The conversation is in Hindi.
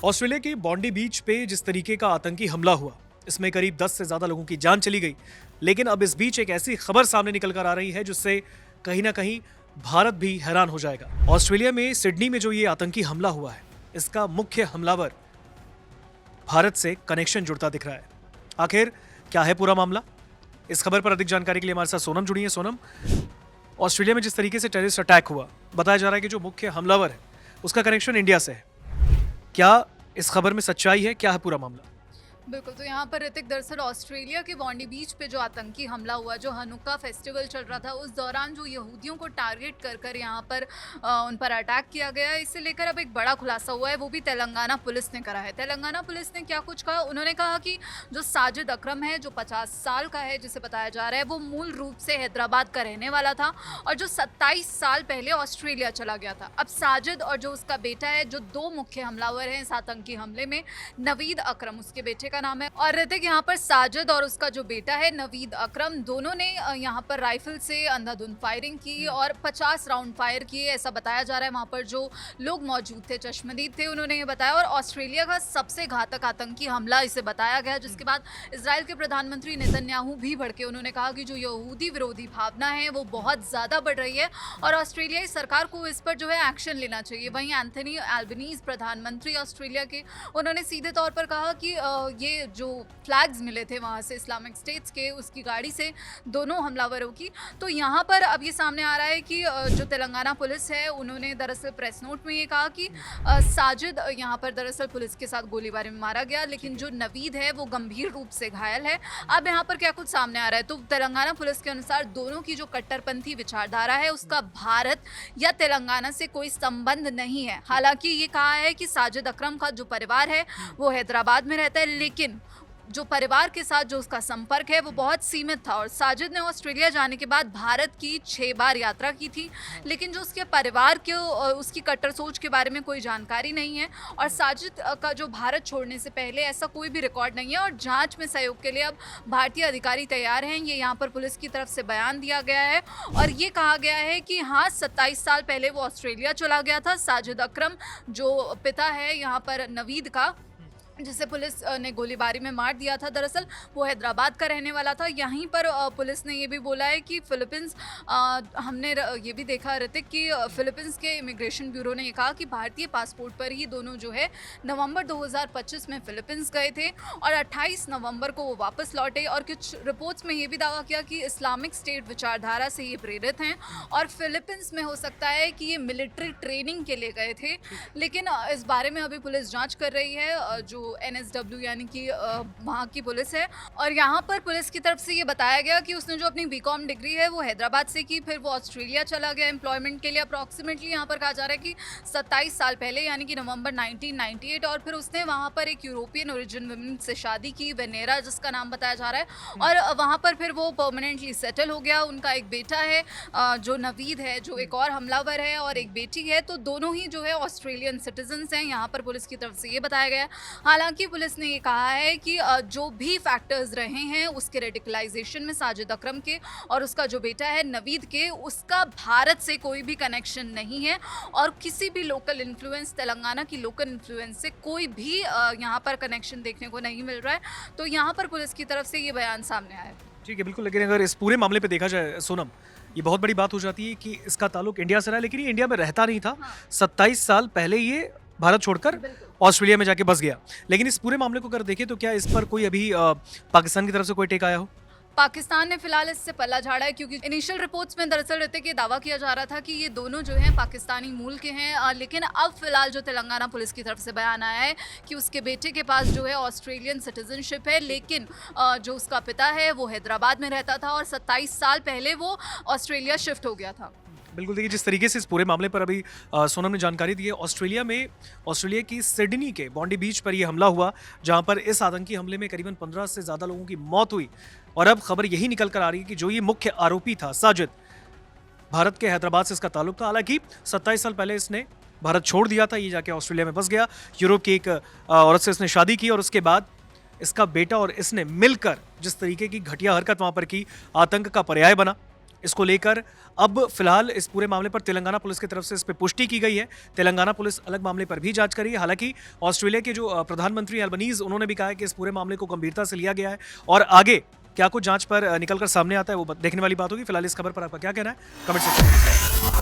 ऑस्ट्रेलिया के बॉन्डी बीच पे जिस तरीके का आतंकी हमला हुआ, इसमें करीब 10 से ज्यादा लोगों की जान चली गई। लेकिन अब इस बीच एक ऐसी खबर सामने निकल कर आ रही है जिससे कहीं ना कहीं भारत भी हैरान हो जाएगा। ऑस्ट्रेलिया में सिडनी में जो ये आतंकी हमला हुआ है, इसका मुख्य हमलावर भारत से कनेक्शन जुड़ता दिख रहा है। आखिर क्या है पूरा मामला? इस खबर पर अधिक जानकारी के लिए हमारे साथ सोनम जुड़ी है। सोनम, ऑस्ट्रेलिया में जिस तरीके से टेररिस्ट अटैक हुआ, बताया जा रहा है कि जो मुख्य हमलावर है उसका कनेक्शन इंडिया से है। क्या इस खबर में सच्चाई है? क्या है पूरा मामला? बिल्कुल, तो यहाँ पर ऋतिक, दरअसल ऑस्ट्रेलिया के बॉन्डी बीच पे जो आतंकी हमला हुआ, जो हनुक्का फेस्टिवल चल रहा था, उस दौरान जो यहूदियों को टारगेट कर कर यहाँ पर उन पर अटैक किया गया, इसे लेकर अब एक बड़ा खुलासा हुआ है, वो भी तेलंगाना पुलिस ने करा है। तेलंगाना पुलिस ने क्या कुछ कहा? उन्होंने कहा कि जो साजिद अकरम है, जो 50 साल का है, जिसे बताया जा रहा है, वो मूल रूप से हैदराबाद का रहने वाला था और जो 27 साल पहले ऑस्ट्रेलिया चला गया था। अब साजिद और जो उसका बेटा है, जो दो मुख्य हमलावर हैं इस आतंकी हमले में, नवीद अकरम उसके बेटे का नाम है, और ऋतिक, यहाँ पर साजिद और उसका जो बेटा है नवीद अकरम, दोनों ने यहाँ पर राइफल से अंधाधुंध फायरिंग की और 50 राउंड फायर किए, ऐसा बताया जा रहा है। वहाँ पर जो लोग मौजूद थे, चश्मदीद थे, उन्होंने ये बताया। और ऑस्ट्रेलिया का सबसे घातक आतंकी हमला इसे बताया गया, जिसके बाद इजराइल के प्रधानमंत्री नेतन्याहू भी भड़के। उन्होंने कहा कि जो यहूदी विरोधी भावना है वो बहुत ज़्यादा बढ़ रही है और ऑस्ट्रेलियाई सरकार को इस पर जो है एक्शन लेना चाहिए। वहीं एंथनी एल्बनीज, प्रधानमंत्री ऑस्ट्रेलिया के, उन्होंने सीधे तौर पर कहा कि ये जो फ्लैग्स मिले थे वहाँ से इस्लामिक स्टेट्स के, उसकी गाड़ी से दोनों हमलावरों की। तो यहाँ पर अब ये सामने आ रहा है कि जो तेलंगाना पुलिस है, उन्होंने दरअसल प्रेस नोट में ये कहा कि साजिद यहाँ पर दरअसल पुलिस के साथ गोलीबारी में मारा गया, लेकिन जो नवीद है वो गंभीर रूप से घायल है। अब यहाँ पर क्या कुछ सामने आ रहा है? तो तेलंगाना पुलिस के अनुसार दोनों की जो कट्टरपंथी विचारधारा है उसका भारत या तेलंगाना से कोई संबंध नहीं है। हालांकि ये कहा है कि साजिद अकरम का जो परिवार है वो हैदराबाद में रहता है, लेकिन जो परिवार के साथ जो उसका संपर्क है वो बहुत सीमित था। और साजिद ने ऑस्ट्रेलिया जाने के बाद भारत की 6 बार यात्रा की थी, लेकिन जो उसके परिवार के उसकी कट्टर सोच के बारे में कोई जानकारी नहीं है। और साजिद का जो भारत छोड़ने से पहले ऐसा कोई भी रिकॉर्ड नहीं है और जांच में सहयोग के लिए अब भारतीय अधिकारी तैयार हैं, ये यहाँ पर पुलिस की तरफ से बयान दिया गया है। और ये कहा गया है कि हाँ, 27 साल पहले वो ऑस्ट्रेलिया चला गया था। साजिद अकरम, जो पिता है यहाँ पर नवीद का, जिसे पुलिस ने गोलीबारी में मार दिया था, दरअसल वो हैदराबाद का रहने वाला था। यहीं पर पुलिस ने ये भी बोला है कि फिलीपींस, हमने ये भी देखा ऋतिक कि फिलीपींस के इमिग्रेशन ब्यूरो ने ये कहा कि भारतीय पासपोर्ट पर ही दोनों जो है नवंबर 2025 में फिलीपींस गए थे और 28 नवंबर को वो वापस लौटे। और कुछ रिपोर्ट्स में ये भी दावा किया कि इस्लामिक स्टेट विचारधारा से ये प्रेरित हैं और फिलीपींस में हो सकता है कि ये मिलिट्री ट्रेनिंग के लिए गए थे। लेकिन इस बारे में अभी पुलिस जाँच कर रही है, जो NSW यानी कि वहाँ की पुलिस है। और यहाँ पर पुलिस की तरफ से ये बताया गया कि उसने जो अपनी BCom डिग्री है वो हैदराबाद से की, फिर वो ऑस्ट्रेलिया चला गया एम्प्लॉयमेंट के लिए। अप्रॉक्सीमेटली यहाँ पर कहा जा रहा है कि 27 साल पहले, यानी कि नवंबर 1998, और फिर उसने वहाँ पर एक यूरोपियन ओरिजिन वुमेन से शादी की, वेनेरा जिसका नाम बताया जा रहा है, और वहाँ पर फिर वो परमानेंटली सेटल हो गया। उनका एक बेटा है जो नवीद है, जो एक और हमलावर है, और एक बेटी है। तो दोनों ही जो है ऑस्ट्रेलियन सिटीजन्स हैं, यहाँ पर पुलिस की तरफ से ये बताया गया है। हालांकि पुलिस ने ये कहा है कि जो भी फैक्टर्स रहे हैं उसके रेडिकलाइजेशन में साजिद अकरम के और उसका जो बेटा है नवीद के, उसका भारत से कोई भी कनेक्शन नहीं है और किसी भी लोकल इन्फ्लुएंस, तेलंगाना की लोकल इन्फ्लुएंस से कोई भी यहाँ पर कनेक्शन देखने को नहीं मिल रहा है। तो यहाँ पर पुलिस की तरफ से ये बयान सामने आया है। ठीक है, बिल्कुल। लेकिन अगर इस पूरे मामले पे देखा जाए सोनम, ये बहुत बड़ी बात हो जाती है कि इसका ताल्लुक इंडिया से रहा, लेकिन ये इंडिया में रहता नहीं था। हाँ। 27 साल पहले ये भारत छोड़कर ऑस्ट्रेलिया में जाके बस गया। लेकिन इस पूरे मामले को अगर देखें तो क्या इस पर कोई अभी पाकिस्तान की तरफ से कोई टेक आया हो? पाकिस्तान ने फिलहाल इससे पल्ला झाड़ा है, क्योंकि इनिशियल रिपोर्ट्स में दरअसल ऋतिक ये दावा किया जा रहा था कि ये दोनों जो हैं पाकिस्तानी मूल के हैं, लेकिन अब फिलहाल जो तेलंगाना पुलिस की तरफ से बयान आया है कि उसके बेटे के पास जो है ऑस्ट्रेलियन सिटीजनशिप है, लेकिन जो उसका पिता है वो हैदराबाद में रहता था और 27 साल पहले वो ऑस्ट्रेलिया शिफ्ट हो गया था। बिल्कुल। देखिए, जिस तरीके से इस पूरे मामले पर अभी सोनम ने जानकारी दी है, ऑस्ट्रेलिया की सिडनी के बॉन्डी बीच पर यह हमला हुआ, जहां पर इस आतंकी हमले में करीबन 15 से ज़्यादा लोगों की मौत हुई। और अब खबर यही निकल कर आ रही है कि जो ये मुख्य आरोपी था साजिद, भारत के हैदराबाद से इसका ताल्लुक था। हालांकि 27 साल पहले इसने भारत छोड़ दिया था, ये जाके ऑस्ट्रेलिया में बस गया। यूरोप की एक औरत से इसने शादी की और उसके बाद इसका बेटा और इसने मिलकर जिस तरीके की घटिया हरकत वहां पर की, आतंक का पर्याय बना। इसको लेकर अब फिलहाल इस पूरे मामले पर तेलंगाना पुलिस की तरफ से इस पर पुष्टि की गई है। तेलंगाना पुलिस अलग मामले पर भी जांच कर रही है। हालांकि ऑस्ट्रेलिया के जो प्रधानमंत्री अल्बनीज, उन्होंने भी कहा है कि इस पूरे मामले को गंभीरता से लिया गया है और आगे क्या कुछ जांच पर निकलकर सामने आता है वो देखने वाली बात होगी। फिलहाल इस खबर पर आपका क्या कहना है, कमेंट सेक्शन में